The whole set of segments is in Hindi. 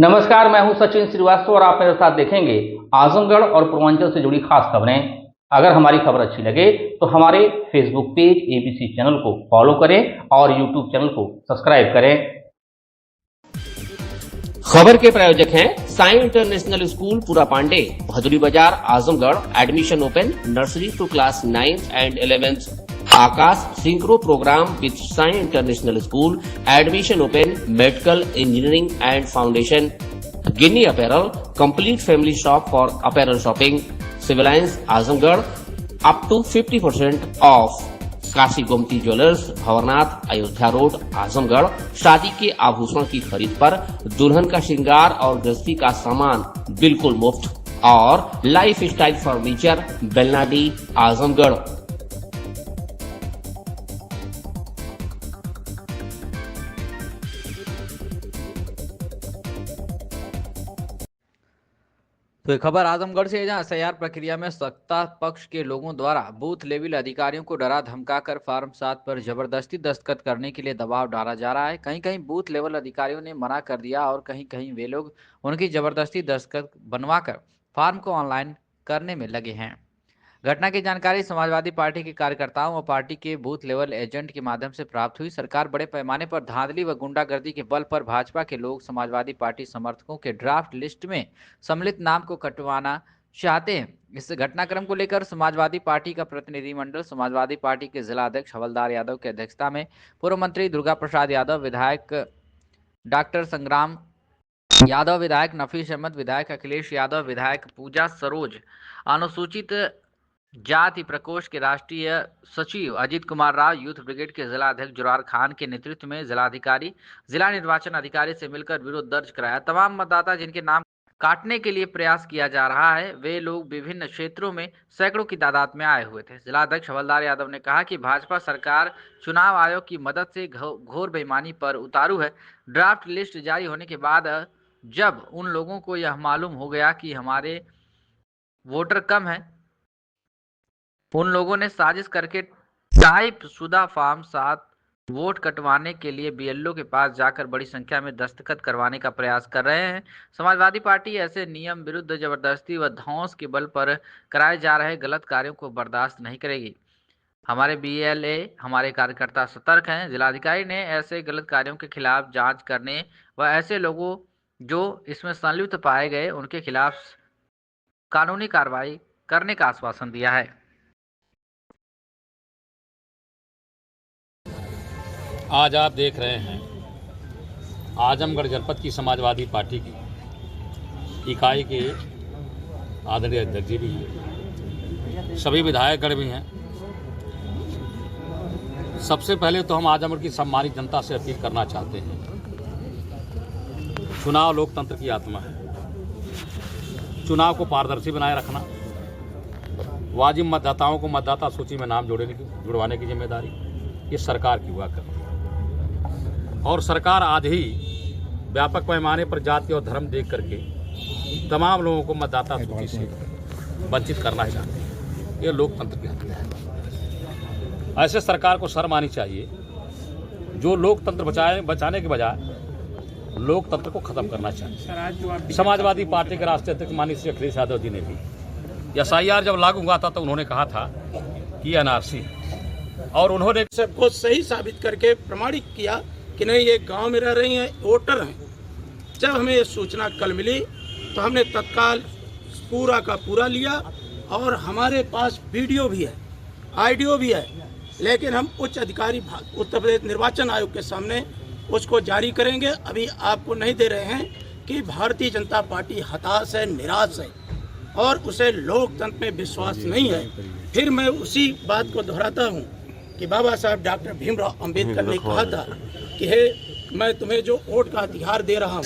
नमस्कार, मैं हूं सचिन श्रीवास्तव और आप मेरे साथ देखेंगे आजमगढ़ और पूर्वांचल से जुड़ी खास खबरें। अगर हमारी खबर अच्छी लगे तो हमारे फेसबुक पेज एबीसी चैनल को फॉलो करें और यूट्यूब चैनल को सब्सक्राइब करें। खबर के प्रायोजक हैं साई इंटरनेशनल स्कूल पूरा Pandey, Bhaduri Bazar, Azamgarh. Admission open nursery to class 9th and 11th। Aakash synchro program with Sai international school. Admission open medical engineering and foundation. Ginni apparel, complete family shop for apparel shopping. Civil lines Azamgarh, up to 50% off. Kashi Gomti jewellers, Bhanwarnath, Ayodhya road, Azamgarh. शादी के आभूषण की खरीद पर दुल्हन का श्रृंगार और गृहस्थी का सामान बिल्कुल मुफ्त। और life style furniture, Belnadi, Azamgarh. तो खबर आजमगढ़ से है, जहां एसआईआर प्रक्रिया में सत्ता पक्ष के लोगों द्वारा बूथ लेवल अधिकारियों को डरा धमकाकर फॉर्म 7 पर जबरदस्ती दस्तखत करने के लिए दबाव डाला जा रहा है। कहीं कहीं बूथ लेवल अधिकारियों ने मना कर दिया और कहीं कहीं वे लोग उनकी जबरदस्ती दस्तखत बनवाकर फॉर्म को ऑनलाइन करने में लगे हैं। घटना की जानकारी समाजवादी पार्टी के कार्यकर्ताओं और पार्टी के बूथ लेवल एजेंट के माध्यम से प्राप्त हुई। सरकार बड़े पैमाने पर धांधली व गुंडागर्दी के बल पर भाजपा के लोग समाजवादी पार्टी समर्थकों के ड्राफ्ट लिस्ट में सम्मिलित नाम को कटवाना चाहते हैं। इस घटनाक्रम को लेकर समाजवादी पार्टी का प्रतिनिधिमंडल समाजवादी पार्टी के जिला अध्यक्ष हवलदार यादव की अध्यक्षता में पूर्व मंत्री दुर्गा प्रसाद यादव, विधायक डॉक्टर संग्राम यादव, विधायक नफीस अहमद, विधायक अखिलेश यादव, विधायक पूजा सरोज, अनुसूचित जाति प्रकोष्ठ के राष्ट्रीय सचिव अजीत कुमार राव, यूथ ब्रिगेड के जिला अध्यक्ष जुरार खान के नेतृत्व में जिलाधिकारी, जिला निर्वाचन अधिकारी से मिलकर विरोध दर्ज कराया। तमाम मतदाता जिनके नाम काटने के लिए प्रयास किया जा रहा है, वे लोग विभिन्न क्षेत्रों में सैकड़ों की तादाद में आए हुए थे। जिला अध्यक्ष हवलदार यादव ने कहा कि भाजपा सरकार चुनाव आयोग की मदद से घोर बेईमानी पर उतारू है। ड्राफ्ट लिस्ट जारी होने के बाद जब उन लोगों को यह मालूम हो गया कि हमारे वोटर कम है, उन लोगों ने साजिश करके टाइप शुदा फॉर्म 7 वोट कटवाने के लिए बीएलओ के पास जाकर बड़ी संख्या में दस्तखत करवाने का प्रयास कर रहे हैं। समाजवादी पार्टी ऐसे नियम विरुद्ध जबरदस्ती व धौंस के बल पर कराए जा रहे गलत कार्यों को बर्दाश्त नहीं करेगी। हमारे बीएलए, हमारे कार्यकर्ता सतर्क हैं। जिलाधिकारी ने ऐसे गलत कार्यों के खिलाफ जांच करने व ऐसे लोगों जो इसमें संलिप्त पाए गए उनके खिलाफ कानूनी कार्रवाई करने का आश्वासन दिया है। आज आप देख रहे हैं आजमगढ़ जनपद की समाजवादी पार्टी की इकाई के आदरणीय अध्यक्ष जी भी हैं, सभी विधायकगण भी हैं। सबसे पहले तो हम आजमगढ़ की सम्मानित जनता से अपील करना चाहते हैं, चुनाव लोकतंत्र की आत्मा है। चुनाव को पारदर्शी बनाए रखना, वाजिब मतदाताओं को मतदाता सूची में नाम जुड़वाने की जिम्मेदारी ये सरकार की हुआ करती है। और सरकार आज ही व्यापक पैमाने पर जाति और धर्म देख करके तमाम लोगों को मतदाता सूची से वंचित करना ही चाहती है। ये लोकतंत्र की हत्या है। ऐसे सरकार को शर्म आनी चाहिए जो लोकतंत्र बचाने के बजाय लोकतंत्र को खत्म करना चाहिए। समाजवादी पार्टी के राष्ट्रीय अध्यक्ष माननीय श्री अखिलेश यादव जी ने भी एसआईआर जब लागू हुआ था तो उन्होंने कहा था कि एनआरसी, और उन्होंने सबको सही साबित करके प्रमाणित किया कि नहीं ये गांव में रह रही हैं, वोटर हैं। जब हमें ये सूचना कल मिली तो हमने तत्काल पूरा का पूरा लिया और हमारे पास वीडियो भी है, ऑडियो भी है, लेकिन हम उच्च अधिकारी उत्तर प्रदेश निर्वाचन आयोग के सामने उसको जारी करेंगे। अभी आपको नहीं दे रहे हैं कि भारतीय जनता पार्टी हताश है, निराश है और उसे लोकतंत्र में विश्वास नहीं है। फिर मैं उसी बात को दोहराता हूँ कि बाबा साहब डॉक्टर भीमराव अंबेडकर ने कहा था कि हे मैं तुम्हें जो वोट का अधिकार दे रहा हूँ,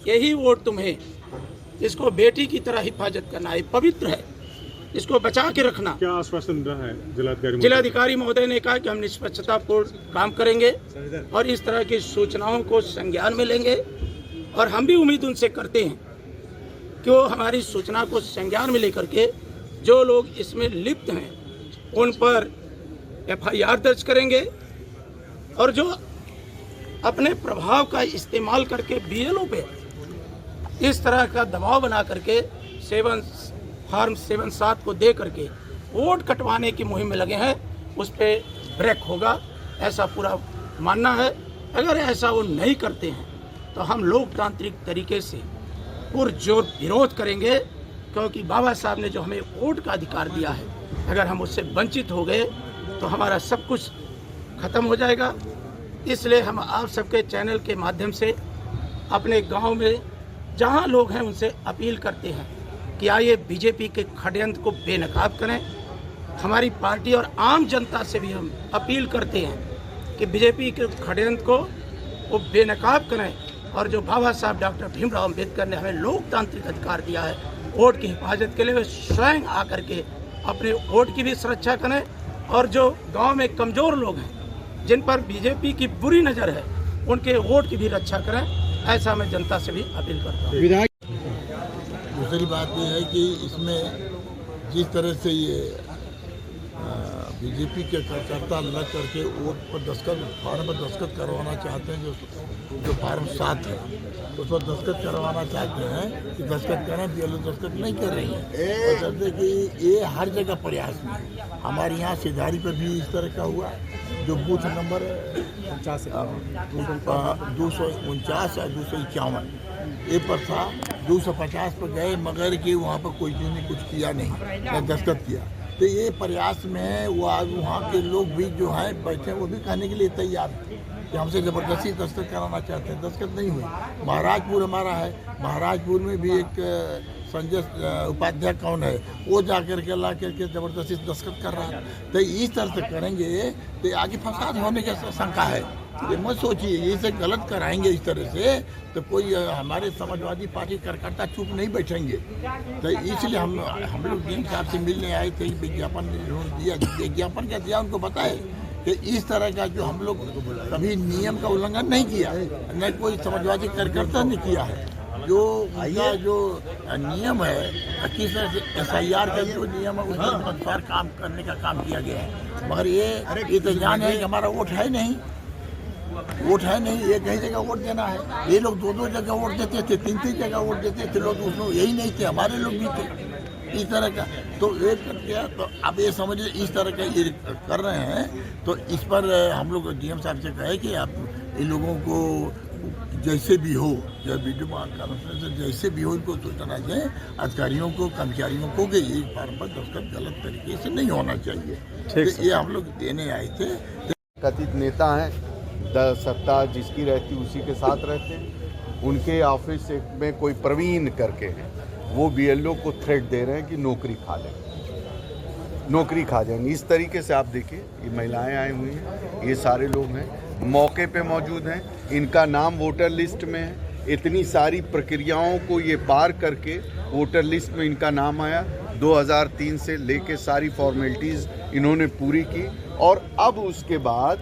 यही वोट तुम्हें, इसको बेटी की तरह हिफाजत करना है, पवित्र है, इसको बचा के रखना। क्या आश्वासन रहा है जिलाधिकारी महोदय ने कहा कि हम निष्पक्षतापूर्ण काम करेंगे और इस तरह की सूचनाओं को संज्ञान में लेंगे और हम भी उम्मीद उनसे करते हैं कि वो हमारी सूचना को संज्ञान में लेकर के जो लोग इसमें लिप्त हैं उन पर एफआईआर दर्ज करेंगे और जो अपने प्रभाव का इस्तेमाल करके बीएलओ पे इस तरह का दबाव बना करके फॉर्म 7 को दे करके वोट कटवाने की मुहिम में लगे हैं, उस पर ब्रेक होगा, ऐसा पूरा मानना है। अगर ऐसा वो नहीं करते हैं तो हम लोकतांत्रिक तरीके से पुरजोर विरोध करेंगे, क्योंकि बाबा साहब ने जो हमें वोट का अधिकार दिया है, अगर हम उससे वंचित हो गए तो हमारा सब कुछ खत्म हो जाएगा। इसलिए हम आप सबके चैनल के माध्यम से अपने गांव में जहां लोग हैं उनसे अपील करते हैं कि आइए बीजेपी के षड्यंत्र को बेनकाब करें। हमारी पार्टी और आम जनता से भी हम अपील करते हैं कि बीजेपी के षड्यंत्र को वो बेनकाब करें, और जो बाबा साहब डॉक्टर भीमराव अम्बेडकर ने हमें लोकतांत्रिक अधिकार दिया है वोट की हिफाजत के लिए, वे स्वयं आकर के अपने वोट की भी सुरक्षा करें, और जो गांव में कमज़ोर लोग हैं जिन पर बीजेपी की बुरी नज़र है उनके वोट की भी रक्षा करें। ऐसा मैं जनता से भी अपील करता हूँ। दूसरी बात यह है कि इसमें जिस तरह से ये बीजेपी के कार्यकर्ता लग करके वोट पर फॉर्म पर दस्तखत करवाना चाहते हैं, जो फॉर्म 7 है उस पर दस्तखत करवाना चाहते हैं कि दस्तखत करें, बीएलओ दस्तखत नहीं कर रही है। और जैसे कि ये हर जगह प्रयास में है। हमारे यहाँ सिधारी पर भी इस तरह का हुआ, जो बूथ नंबर 249 या 251 ये पर था, 250 पर गए मगर कि वहाँ पर कोई ने कुछ किया नहीं, न दस्तखत किया। तो ये प्रयास में वो आज वहाँ के लोग भी जो हैं बैठे, वो भी कहने के लिए तैयार हैं कि हमसे ज़बरदस्ती दस्तखत कराना चाहते हैं। दस्तखत नहीं हुई। महाराजपुर हमारा है, महाराजपुर में भी एक संजय उपाध्याय कौन है, वो जा कर के ला करके ज़बरदस्ती दस्तखत कर रहा है। तो इस तरह से करेंगे तो आगे फसाद होने की शंका है। ये मत सोचिए, ये से गलत कराएंगे इस तरह से तो कोई हमारे समाजवादी पार्टी कार्यकर्ता चुप नहीं बैठेंगे। तो इसलिए हम लोग डीएम साहब से मिलने आए थे, विज्ञापन दिया, विज्ञापन क्या दिया उनको बताए कि इस तरह का जो हम लोग कभी नियम का उल्लंघन नहीं किया, न कोई समाजवादी कार्यकर्ता ने किया है। जो उनका जो नियम है किस तरह से SIR का जो नियम है उसके अनुसार काम करने का काम किया गया है। मगर ये तो जान है कि हमारा वोट है नहीं, एक ही जगह वोट देना है। ये लोग 2 जगह वोट देते थे, 3 जगह वोट देते थे लोग, उसमें यही नहीं थे, हमारे लोग भी थे इस तरह का। तो एक कर दिया, तो अब ये समझिए इस तरह का ये कर रहे हैं। तो इस पर हम लोग डीएम साहब से कहे कि आप इन लोगों को जैसे भी हो, जब वीडियो कॉन्फ्रेंस से जैसे भी हो इनको सूचना दें अधिकारियों को, कर्मचारियों को कि ये फॉर्म पर दस्तखत गलत तरीके से नहीं होना चाहिए। तो ये हम लोग देने आए थे। कथित नेता हैं, सत्ता जिसकी रहती उसी के साथ रहते हैं। उनके ऑफिस में कोई प्रवीण करके हैं, वो बीएलओ को थ्रेट दे रहे हैं कि नौकरी खा लेंगे, नौकरी खा जाएंगे। इस तरीके से आप देखिए, ये महिलाएं आई हुई हैं, ये सारे लोग हैं, मौके पे मौजूद हैं, इनका नाम वोटर लिस्ट में है। इतनी सारी प्रक्रियाओं को ये पार करके वोटर लिस्ट में इनका नाम आया। 2003 से लेके सारी फॉर्मेलिटीज़ इन्होंने पूरी की, और अब उसके बाद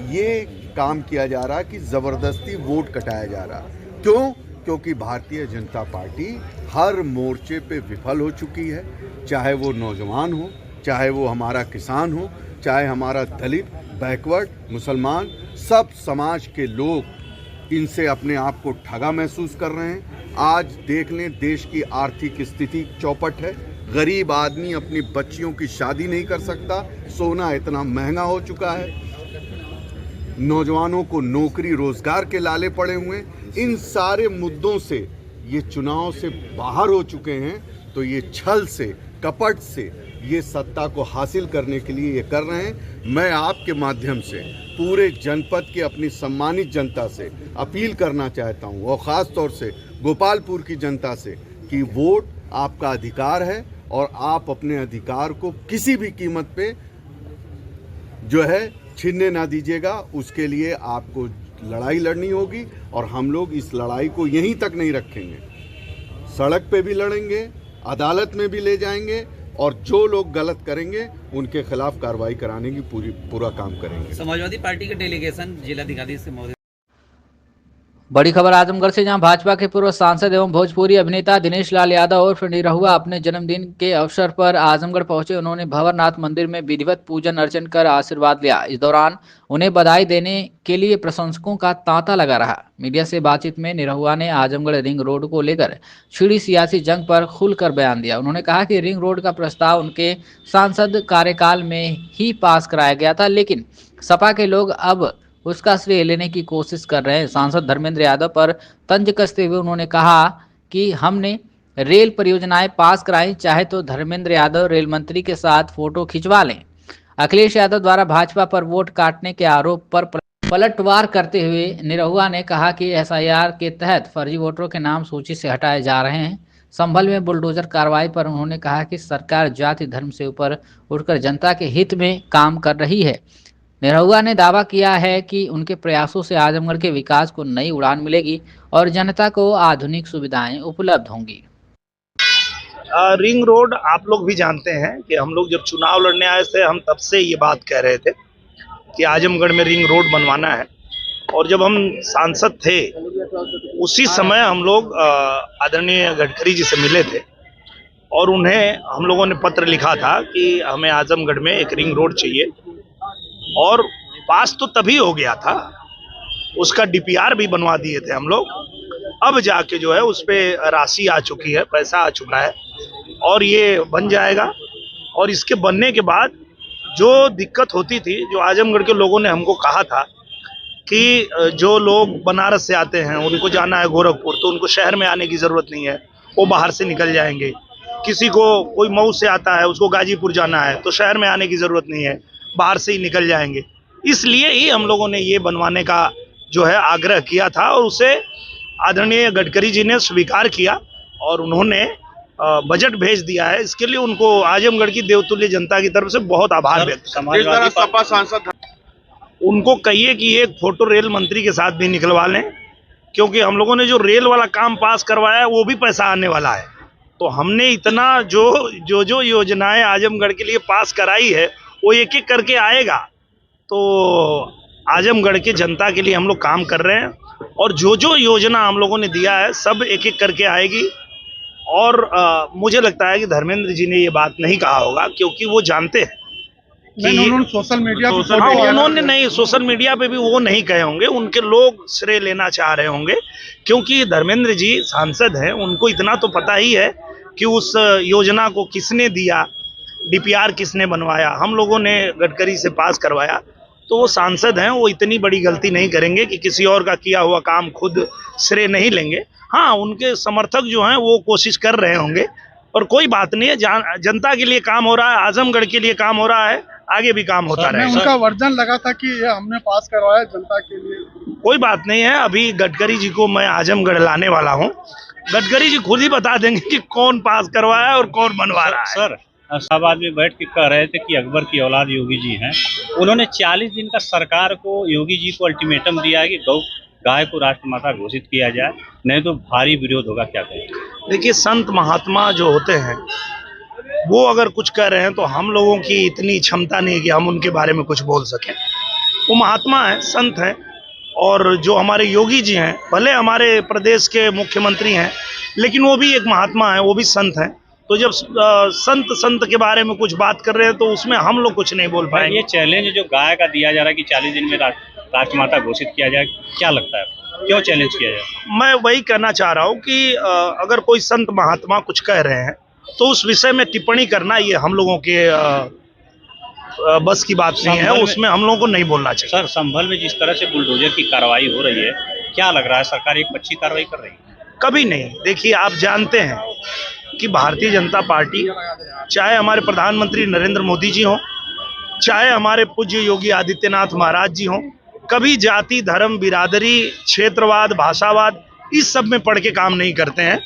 ये काम किया जा रहा कि ज़बरदस्ती वोट कटाया जा रहा। क्यों? क्योंकि भारतीय जनता पार्टी हर मोर्चे पे विफल हो चुकी है, चाहे वो नौजवान हो, चाहे वो हमारा किसान हो, चाहे हमारा दलित, बैकवर्ड, मुसलमान, सब समाज के लोग इनसे अपने आप को ठगा महसूस कर रहे हैं। आज देख लें, देश की आर्थिक स्थिति चौपट है, गरीब आदमी अपनी बच्चियों की शादी नहीं कर सकता, सोना इतना महंगा हो चुका है, नौजवानों को नौकरी रोजगार के लाले पड़े हुए। इन सारे मुद्दों से ये चुनाव से बाहर हो चुके हैं। तो ये छल से, कपट से ये सत्ता को हासिल करने के लिए ये कर रहे हैं। मैं आपके माध्यम से पूरे जनपद की अपनी सम्मानित जनता से अपील करना चाहता हूँ, और ख़ास तौर से गोपालपुर की जनता से, कि वोट आपका अधिकार है और आप अपने अधिकार को किसी भी कीमत पे जो है छीनने ना दीजिएगा। उसके लिए आपको लड़ाई लड़नी होगी, और हम लोग इस लड़ाई को यहीं तक नहीं रखेंगे, सड़क पे भी लड़ेंगे, अदालत में भी ले जाएंगे, और जो लोग गलत करेंगे उनके खिलाफ कार्रवाई कराने की पूरा काम करेंगे। समाजवादी पार्टी के डेलीगेशन जिलाधिकारी से मौजूद बड़ी खबर आजमगढ़ से, जहां भाजपा के पूर्व सांसद एवं भोजपुरी अभिनेता दिनेश लाल यादव उर्फ निरहुआ अपने जन्मदिन के अवसर पर आजमगढ़ पहुंचे। उन्होंने भंवरनाथ मंदिर में विधिवत पूजन अर्चन कर आशीर्वाद लिया। इस दौरान उन्हें बधाई देने के लिए प्रशंसकों का तांता लगा रहा। मीडिया से बातचीत में निरहुआ ने आजमगढ़ रिंग रोड को लेकर छिड़ी सियासी जंग पर खुलकर बयान दिया। उन्होंने कहा कि रिंग रोड का प्रस्ताव उनके सांसद कार्यकाल में ही पास कराया गया था, लेकिन सपा के लोग अब उसका श्रेय लेने की कोशिश कर रहे हैं। सांसद धर्मेंद्र यादव पर तंज कसते हुए उन्होंने कहा कि हमने रेल परियोजनाएं पास कराई, चाहे तो धर्मेंद्र यादव रेल मंत्री के साथ फोटो खिंचवा लें। अखिलेश यादव द्वारा भाजपा पर वोट काटने के आरोप पर पलटवार करते हुए निरहुआ ने कहा कि एसआईआर के तहत फर्जी वोटरों के नाम सूची से हटाए जा रहे हैं। संभल में बुलडोजर कार्रवाई पर उन्होंने कहा कि सरकार जाति धर्म से ऊपर उठकर जनता के हित में काम कर रही है। निरहुआ ने दावा किया है कि उनके प्रयासों से आजमगढ़ के विकास को नई उड़ान मिलेगी और जनता को आधुनिक सुविधाएं उपलब्ध होंगी। रिंग रोड आप लोग भी जानते हैं कि हम लोग जब चुनाव लड़ने आए थे, हम तब से ये बात कह रहे थे कि आजमगढ़ में रिंग रोड बनवाना है। और जब हम सांसद थे उसी समय हम लोग आदरणीय गडकरी जी से मिले थे और उन्हें हम लोगों ने पत्र लिखा था कि हमें आजमगढ़ में एक रिंग रोड चाहिए। और पास तो तभी हो गया था, उसका डीपीआर भी बनवा दिए थे हम लोग। अब जाके जो है उस पर राशि आ चुकी है, पैसा आ चुका है और ये बन जाएगा। और इसके बनने के बाद जो दिक्कत होती थी, जो आजमगढ़ के लोगों ने हमको कहा था कि जो लोग बनारस से आते हैं उनको जाना है गोरखपुर, तो उनको शहर में आने की ज़रूरत नहीं है, वो बाहर से निकल जाएंगे। किसी को कोई मऊ से आता है, उसको गाजीपुर जाना है, तो शहर में आने की ज़रूरत नहीं है, बाहर से ही निकल जाएंगे। इसलिए ही हम लोगों ने ये बनवाने का जो है आग्रह किया था और उसे आदरणीय गडकरी जी ने स्वीकार किया और उन्होंने बजट भेज दिया है। इसके लिए उनको आजमगढ़ की देवतुल्य जनता की तरफ से बहुत आभार व्यक्त करता हूं। सपा सांसद उनको कहिए कि एक फोटो रेल मंत्री के साथ भी निकलवा लें, क्योंकि हम लोगों ने जो रेल वाला काम पास करवाया है वो भी पैसा आने वाला है। तो हमने इतना जो योजनाएं आजमगढ़ के लिए पास कराई है वो एक एक करके आएगा। तो आजमगढ़ के जनता के लिए हम लोग काम कर रहे हैं और जो योजना हम लोगों ने दिया है सब एक एक करके आएगी। और मुझे लगता है कि धर्मेंद्र जी ने ये बात नहीं कहा होगा, क्योंकि वो जानते हैं कि उन्होंने सोशल मीडिया उन्होंने नहीं, सोशल मीडिया पे भी वो नहीं कहे होंगे, उनके लोग श्रेय लेना चाह रहे होंगे। क्योंकि धर्मेंद्र जी सांसद हैं, उनको इतना तो पता ही है कि उस योजना को किसने दिया, डीपीआर किसने बनवाया, हम लोगों ने गडकरी से पास करवाया। तो वो सांसद हैं, वो इतनी बड़ी गलती नहीं करेंगे कि किसी और का किया हुआ काम खुद श्रेय नहीं लेंगे। हाँ, उनके समर्थक जो हैं वो कोशिश कर रहे होंगे और कोई बात नहीं है, जनता के लिए काम हो रहा है, आजमगढ़ के लिए काम हो रहा है, आगे भी काम होता रहेगा। उनका वर्जन लगा था कि ये हमने पास करवाया जनता के लिए। कोई बात नहीं है, अभी गडकरी जी को मैं आजमगढ़ लाने वाला हूँ। गडकरी जी खुद ही बता देंगे कि कौन पास करवाया और कौन बनवा रहा है। सर, सब आदमी बैठ के कह रहे थे कि अकबर की औलाद योगी जी हैं। उन्होंने 40 दिन का सरकार को, योगी जी को अल्टीमेटम दिया है कि गाय को राष्ट्रमाता घोषित किया जाए, नहीं तो भारी विरोध होगा। क्या कहें? देखिए, संत महात्मा जो होते हैं वो अगर कुछ कह रहे हैं तो हम लोगों की इतनी क्षमता नहीं कि हम उनके बारे में कुछ बोल सकें। वो महात्मा हैं, संत हैं। और जो हमारे योगी जी हैं, भले हमारे प्रदेश के मुख्यमंत्री हैं, लेकिन वो भी एक महात्मा हैं, वो भी संत हैं। तो जब संत के बारे में कुछ बात कर रहे हैं तो उसमें हम लोग कुछ नहीं बोल पाएंगे। ये चैलेंज जो गाय का दिया जा रहा है कि 40 दिन में राष्ट्रमाता घोषित किया जाए, क्या लगता है, क्यों चैलेंज किया जाए? मैं वही कहना चाह रहा हूँ कि अगर कोई संत महात्मा कुछ कह रहे हैं तो उस विषय में टिप्पणी करना ये हम लोगों के बस की बात नहीं है, उसमें हम लोगों को नहीं बोलना चाहिए। सर, संभल में जिस तरह से बुलडोजर की कार्रवाई हो रही है, क्या लग रहा है सरकार एक अच्छी कार्रवाई कर रही है? कभी नहीं। देखिए, आप जानते हैं कि भारतीय जनता पार्टी, चाहे हमारे प्रधानमंत्री नरेंद्र मोदी जी हों, चाहे हमारे पूज्य योगी आदित्यनाथ महाराज जी हों, कभी जाति धर्म बिरादरी क्षेत्रवाद भाषावाद इस सब में पढ़ के काम नहीं करते हैं।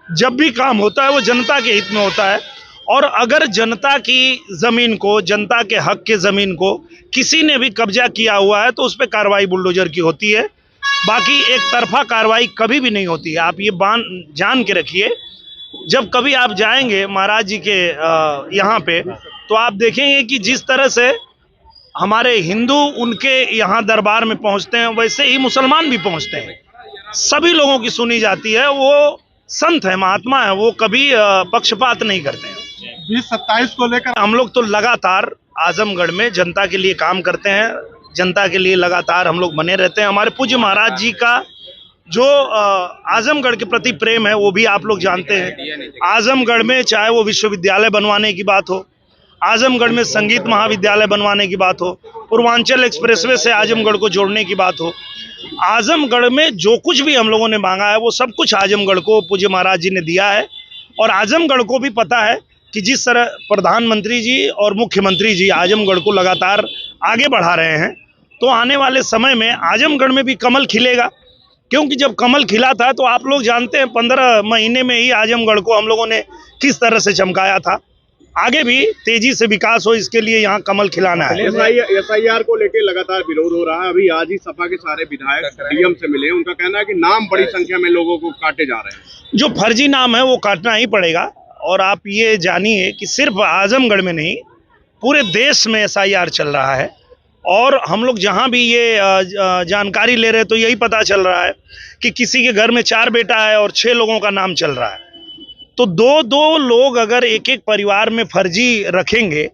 जब भी काम होता है वो जनता के हित में होता है। और अगर जनता की ज़मीन को, जनता के हक के ज़मीन को किसी ने भी कब्जा किया हुआ है तो उस पर कार्रवाई बुलडोजर की होती है। बाकी एक तरफा कार्रवाई कभी भी नहीं होती है। आप ये जान के रखिए, जब कभी आप जाएंगे महाराज जी के यहाँ पे तो आप देखेंगे कि जिस तरह से हमारे हिंदू उनके यहाँ दरबार में पहुँचते हैं वैसे ही मुसलमान भी पहुँचते हैं। सभी लोगों की सुनी जाती है। वो संत है, महात्मा है, वो कभी पक्षपात नहीं करते हैं। 2027 को लेकर हम लोग तो लगातार आजमगढ़ में जनता के लिए काम करते हैं, जनता के लिए लगातार हम लोग बने रहते हैं। हमारे पूज्य महाराज जी का जो आजमगढ़ के प्रति प्रेम है वो भी आप लोग जानते हैं। आजमगढ़ में चाहे वो विश्वविद्यालय बनवाने की बात हो, आजमगढ़ में संगीत महाविद्यालय बनवाने की बात हो, पूर्वांचल एक्सप्रेसवे से आजमगढ़ को जोड़ने की बात हो, आजमगढ़ में जो कुछ भी हम लोगों ने मांगा है वो सब कुछ आजमगढ़ को पूज्य महाराज जी ने दिया है। और आजमगढ़ को भी पता है कि जिस तरह प्रधानमंत्री जी और मुख्यमंत्री जी आजमगढ़ को लगातार आगे बढ़ा रहे हैं, तो आने वाले समय में आजमगढ़ में भी कमल खिलेगा। क्योंकि जब कमल खिला था तो आप लोग जानते हैं 15 महीने में ही आजमगढ़ को हम लोगों ने किस तरह से चमकाया था। आगे भी तेजी से विकास हो, इसके लिए यहाँ कमल खिलाना है। SIR को लेकर लगातार विरोध हो रहा है। अभी आज ही सपा के सारे विधायक डीएम से मिले, उनका कहना है कि नाम बड़ी संख्या में लोगों को काटे जा रहे हैं। जो फर्जी नाम है वो काटना ही पड़ेगा। और आप ये जानिए कि सिर्फ आजमगढ़ में नहीं, पूरे देश में SIR चल रहा है। और हम लोग जहाँ भी ये जानकारी ले रहे तो यही पता चल रहा है कि किसी के घर में 4 बेटा है और 6 लोगों का नाम चल रहा है। तो 2 लोग अगर एक परिवार में फर्जी रखेंगे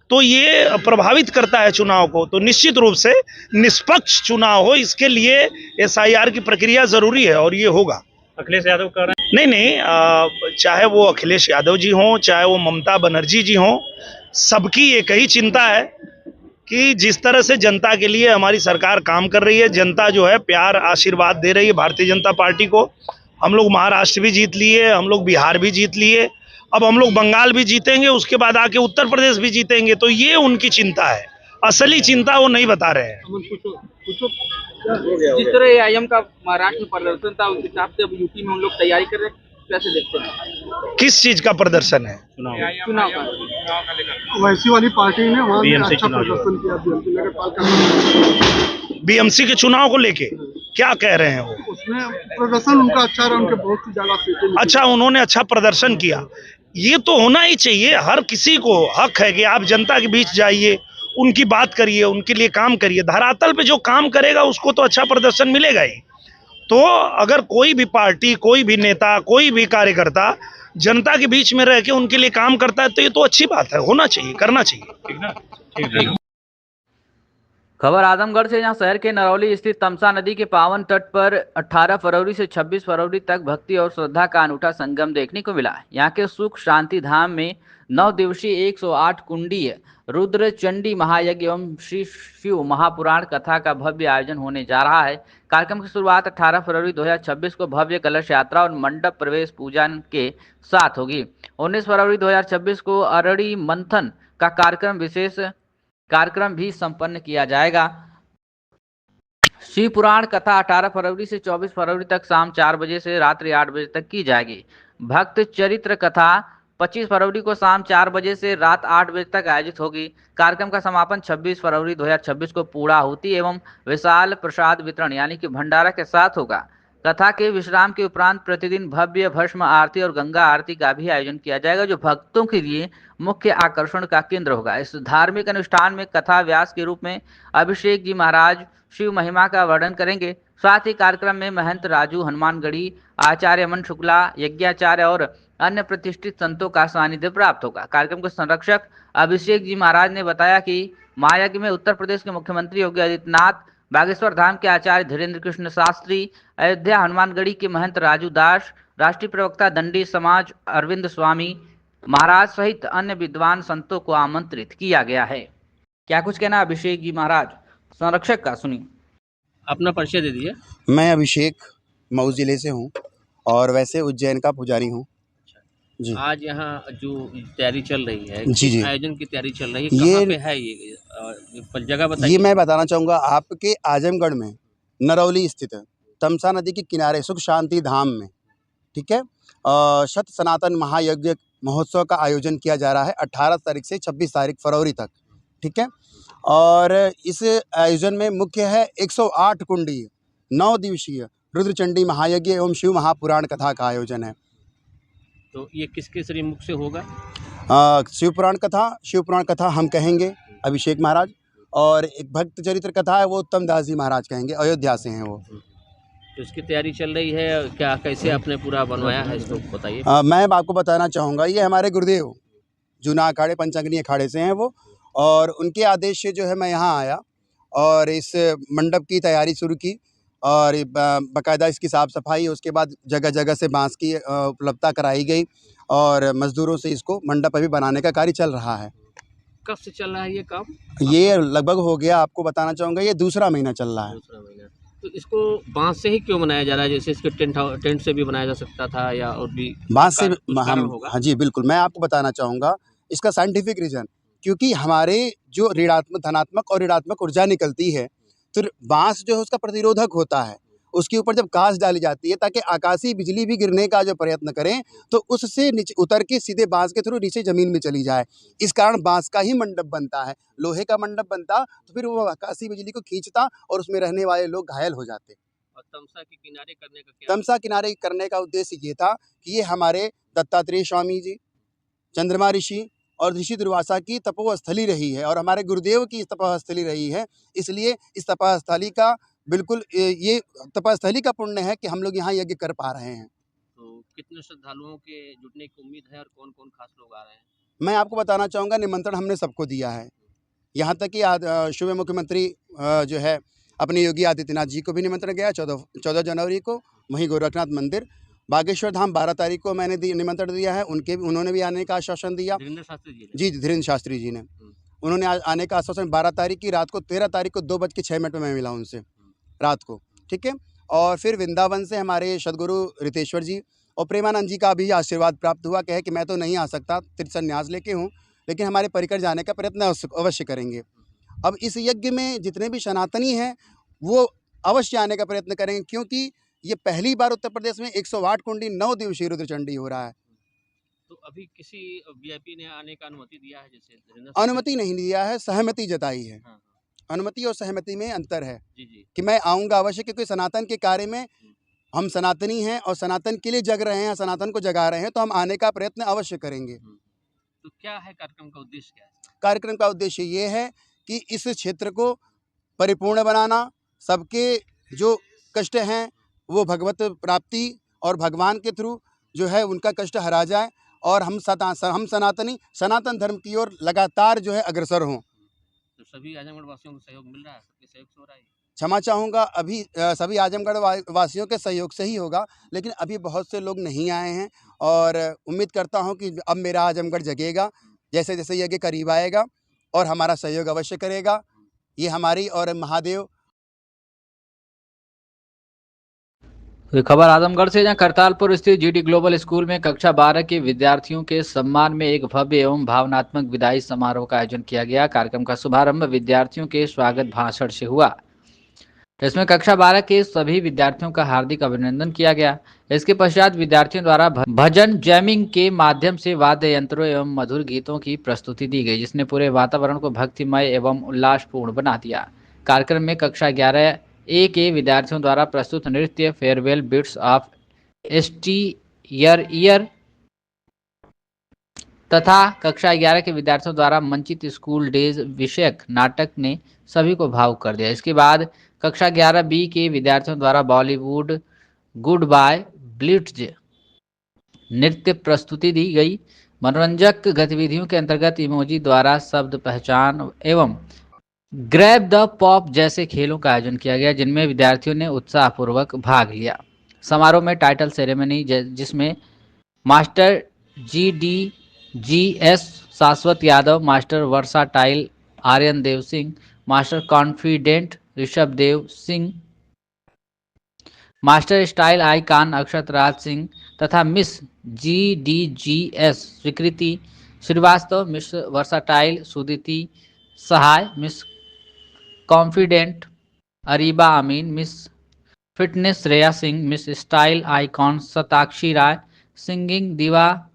तो ये प्रभावित करता है चुनाव को। तो निश्चित रूप से निष्पक्ष चुनाव हो, इसके लिए SIR की प्रक्रिया जरूरी है और ये होगा। अखिलेश यादव कह रहे हैं नहीं, चाहे वो अखिलेश यादव जी हों, चाहे वो ममता बनर्जी जी हों, सबकी एक ही चिंता है कि जिस तरह से जनता के लिए हमारी सरकार काम कर रही है, जनता जो है प्यार आशीर्वाद दे रही है भारतीय जनता पार्टी को। हम लोग महाराष्ट्र भी जीत लिए, हम लोग बिहार भी जीत लिए, अब हम लोग बंगाल भी जीतेंगे, उसके बाद आके उत्तर प्रदेश भी जीतेंगे। तो ये उनकी चिंता है, असली चिंता वो नहीं बता रहे हैं। जिस तरह AIM का महाराष्ट्र में प्रदर्शन था, उस हिसाब से अब यूपी में उन लोग तैयारी कर रहे हैं, कैसे देखते हैं? किस चीज का प्रदर्शन है? चुनाव का। वैसी वाली पार्टी ने वहाँ अच्छा प्रदर्शन किया BMC के चुनाव को लेके क्या कह रहे हैं वो? उसमें प्रदर्शन उनका अच्छा रहा, उनके बहुत सी ज्यादा सीटें। अच्छा, उन्होंने अच्छा प्रदर्शन किया, ये तो होना ही चाहिए। हर किसी को हक है कि आप जनता के बीच जाइए, उनकी बात करिए, उनके लिए काम करिए। धरातल पे जो काम करेगा उसको तो अच्छा प्रदर्शन मिलेगा ही। तो अगर कोई भी पार्टी, कोई भी नेता, कोई भी कार्यकर्ता जनता के बीच में रह के उनके लिए काम करता है तो ये तो अच्छी बात है, होना चाहिए, करना चाहिए। ठीक ना? खबर आजमगढ़ से, जहां शहर के नरौली स्थित तमसा नदी के पावन तट पर 18 फरवरी से 26 फरवरी तक भक्ति और श्रद्धा का अनूठा संगम देखने को मिला। यहाँ के सुख शांति धाम में 9 दिवसीय 108 कुंडीय रुद्र चंडी महायज्ञ एवं श्री शिव महापुराण कथा का भव्य आयोजन होने जा रहा है। कार्यक्रम की शुरुआत 18 फरवरी 2026 को भव्य कलश यात्रा और मंडप प्रवेश पूजन के साथ होगी। 19 फरवरी 2026 को अरड़ी मंथन का विशेष कार्यक्रम भी संपन्न किया जाएगा। शिव पुराण कथा 18 फरवरी से 24 फरवरी तक शाम 4 बजे से रात्रि 8 बजे तक की जाएगी। भक्त चरित्र कथा 25 फरवरी को शाम 4 बजे से रात 8 बजे तक आयोजित होगी। कार्यक्रम का समापन 26 फरवरी 2026 को पूर्णाहुति एवं विशाल प्रसाद वितरण यानी कि भंडारा के साथ होगा। कथा के विश्राम के उपरांत प्रतिदिन भव्य भस्म आरती और गंगा आरती का भी आयोजन किया जाएगा, जो भक्तों के लिए मुख्य आकर्षण का केंद्र होगा। इस धार्मिक अनुष्ठान में कथा व्यास के रूप में अभिषेक जी महाराज शिव महिमा का वर्णन करेंगे। साथ ही कार्यक्रम में महंत राजू हनुमानगढ़ी, आचार्य अमन शुक्ला, यज्ञाचार्य और अन्य प्रतिष्ठित संतों का सानिध्य प्राप्त होगा। कार्यक्रम के संरक्षक अभिषेक जी महाराज ने बताया कि महायज्ञ में उत्तर प्रदेश के मुख्यमंत्री योगी आदित्यनाथ, बागेश्वर धाम के आचार्य धीरेन्द्र कृष्ण शास्त्री, अयोध्या हनुमानगढ़ी के महंत राजू दास, राष्ट्रीय प्रवक्ता दंडी समाज अरविंद स्वामी महाराज सहित अन्य विद्वान संतों को आमंत्रित किया गया है। क्या कुछ कहना अभिषेक जी महाराज संरक्षक का, सुनिए। अपना परिचय दे दीजिए। मैं अभिषेक मऊ जिले से हूँ और वैसे उज्जैन का पुजारी हूँ जी। आज यहाँ जो तैयारी चल रही है, जी आयोजन की तैयारी चल रही है, कहाँ पे है ये जगह बताइए। ये मैं बताना चाहूँगा आपके आजमगढ़ में नरौली स्थित है, तमसा नदी के किनारे सुख शांति धाम में, ठीक है। शत सनातन महायज्ञ महोत्सव का आयोजन किया जा रहा है 18 तारीख से 26 तारीख फरवरी तक, ठीक है। और इस आयोजन में मुख्य है 108 कुंडी 9 दिवसीय रुद्रचंडी महायज्ञ एवं शिव महापुराण कथा का आयोजन है। तो ये किसके श्रीमुख से होगा? शिव पुराण कथा हम कहेंगे अभिषेक महाराज, और एक भक्त चरित्र कथा है वो उत्तम दास जी महाराज कहेंगे, अयोध्या से हैं वो। तो इसकी तैयारी चल रही है क्या, कैसे आपने पूरा बनवाया है इसको बताइए। मैं आपको बताना चाहूँगा, ये हमारे गुरुदेव जूना अखाड़े पंचांगनी अखाड़े से हैं वो, और उनके आदेश से जो है मैं यहाँ आया और इस मंडप की तैयारी शुरू की और बाकायदा इसकी साफ़ सफाई, उसके बाद जगह जगह से बांस की उपलब्धता कराई गई और मज़दूरों से इसको मंडप अभी बनाने का कार्य चल रहा है। कब से चल रहा है ये काम? ये लगभग हो गया, आपको बताना चाहूँगा, ये दूसरा महीना चल रहा है। दूसरा महीना। तो इसको बांस से ही क्यों बनाया जा रहा है? जैसे इसके टेंट से भी बनाया जा सकता था या और भी बांस से कारण होगा? हाँ जी बिल्कुल, मैं आपको बताना चाहूँगा इसका साइंटिफिक रीज़न, क्योंकि हमारे जो धनात्मक और ऋणात्मक ऊर्जा निकलती है, तो बांस जो है उसका प्रतिरोधक होता है। उसके ऊपर जब कांच डाली जाती है ताकि आकाशीय बिजली भी गिरने का जो प्रयत्न करें तो उससे नीचे उतर के सीधे बांस के थ्रू नीचे ज़मीन में चली जाए। इस कारण बांस का ही मंडप बनता है। लोहे का मंडप बनता तो फिर वो आकाशीय बिजली को खींचता और उसमें रहने वाले लोग घायल हो जाते। और तमसा के किनारे करने का क्या? तमसा किनारे करने का उद्देश्य ये था कि ये हमारे दत्तात्रेय स्वामी जी, चंद्रमा ऋषि और ऋषि दुर्वासा की तपोस्थली रही है और हमारे गुरुदेव की तपोस्थली रही है। इसलिए इस तपोस्थली का बिल्कुल ये तपस्थली का पुण्य है कि हम लोग यहाँ यज्ञ कर पा रहे हैं। तो कितने श्रद्धालुओं के जुटने की उम्मीद है और कौन-कौन खास लोग आ रहे हैं? मैं आपको बताना चाहूँगा, निमंत्रण हमने सबको दिया है। यहाँ तक कि सूबे मुख्यमंत्री जो है अपने योगी आदित्यनाथ जी को भी निमंत्रण गया 14 जनवरी को, वहीं गोरखनाथ मंदिर, बागेश्वर धाम 12 तारीख को मैंने निमंत्रण दिया है, उन्होंने भी आने का आश्वासन दिया। धीरेन्द्र शास्त्री जी ने? जी, धीरेन्द्र शास्त्री जी ने, उन्होंने आने का आश्वासन 12 तारीख की रात को, 13 तारीख को 2:06 में मैं मिला उनसे रात को, ठीक है। और फिर वृंदावन से हमारे सदगुरु रितेश्वर जी और प्रेमानंद जी का भी आशीर्वाद प्राप्त हुआ। कहे कि मैं तो नहीं आ सकता, त्रिसन्यास लेके हूँ, लेकिन हमारे परिकर जाने का प्रयत्न अवश्य करेंगे। अब इस यज्ञ में जितने भी सनातनी हैं वो अवश्य आने का प्रयत्न करेंगे, क्योंकि ये पहली बार उत्तर प्रदेश में 108 कुंडी 9 दिवसीय रुद्रचंडी हो रहा है। तो अभी किसी वीआईपी ने आने का अनुमति दिया है? जैसे अनुमति नहीं दिया है, सहमति जताई है। हाँ। अनुमति और सहमति में अंतर है। जी। कि मैं आऊँगा अवश्य, क्योंकि सनातन के कार्य में हम सनातनी हैं और सनातन के लिए जग रहे हैं, सनातन को जगा रहे हैं, तो हम आने का प्रयत्न अवश्य करेंगे। तो क्या है कार्यक्रम का उद्देश्य, क्या है? कार्यक्रम का उद्देश्य ये है कि इस क्षेत्र को परिपूर्ण बनाना, सबके जो कष्ट हैं वो भगवत प्राप्ति और भगवान के थ्रू जो है उनका कष्ट हरा जाए और हम सनातनी सनातन धर्म की ओर लगातार जो है अग्रसर हों। तो सभी आजमगढ़ वासियों को सहयोग मिल रहा है? सबके सहयोग से हो रहा है? क्षमा चाहूँगा, अभी सभी आजमगढ़ वासियों के सहयोग से ही होगा, लेकिन अभी बहुत से लोग नहीं आए हैं और उम्मीद करता हूँ कि अब मेरा आजमगढ़ जगेगा। जैसे जैसे यज्ञ करीब आएगा और हमारा सहयोग अवश्य करेगा। ये हमारी और महादेव। तो खबर आजमगढ़ से, जहां करतालपुर स्थित जीडी ग्लोबल स्कूल में कक्षा 12 के विद्यार्थियों के सम्मान में एक भव्य एवं भावनात्मक विदाई समारोह का आयोजन किया गया। कार्यक्रम का शुभारंभ विद्यार्थियों के स्वागत भाषण से हुआ। इसमें कक्षा 12 के सभी विद्यार्थियों का हार्दिक अभिनंदन किया गया। इसके पश्चात विद्यार्थियों द्वारा भजन जैमिंग के माध्यम से वाद्य यंत्रों एवं मधुर गीतों की प्रस्तुति दी गई, जिसने पूरे वातावरण को भक्तिमय एवं उल्लासपूर्ण बना दिया। कार्यक्रम में कक्षा 11A के विद्यार्थियों द्वारा प्रस्तुत नृत्य फेयरवेल बिट्स ऑफ एस्टीयर तथा कक्षा 11 के विद्यार्थियों द्वारा मंचित स्कूल डेज विषयक नाटक ने सभी को भावुक कर दिया। इसके बाद कक्षा 11B के विद्यार्थियों द्वारा बॉलीवुड गुड बाय ब्लिट्ज नृत्य प्रस्तुति दी गई। मनोरंजक गतिविधियों के अंतर्गत इमोजी द्वारा शब्द पहचान एवं ग्रैब द पॉप जैसे खेलों का आयोजन किया गया, जिनमें विद्यार्थियों ने उत्साहपूर्वक भाग लिया। समारोह में टाइटल सेरेमनी, जिसमें master GDGS Shashwat Yadav, master versatile Aryan Dev Singh, master confident Rishabh Dev Singh, master style icon Akshat Raj Singh तथा miss GDGS Swikriti Shrivastava, miss versatile Suditi Sahay, miss confident Ariba Amin, miss fitness Shreya Singh, miss style icon Shatakshi Rai, singing diva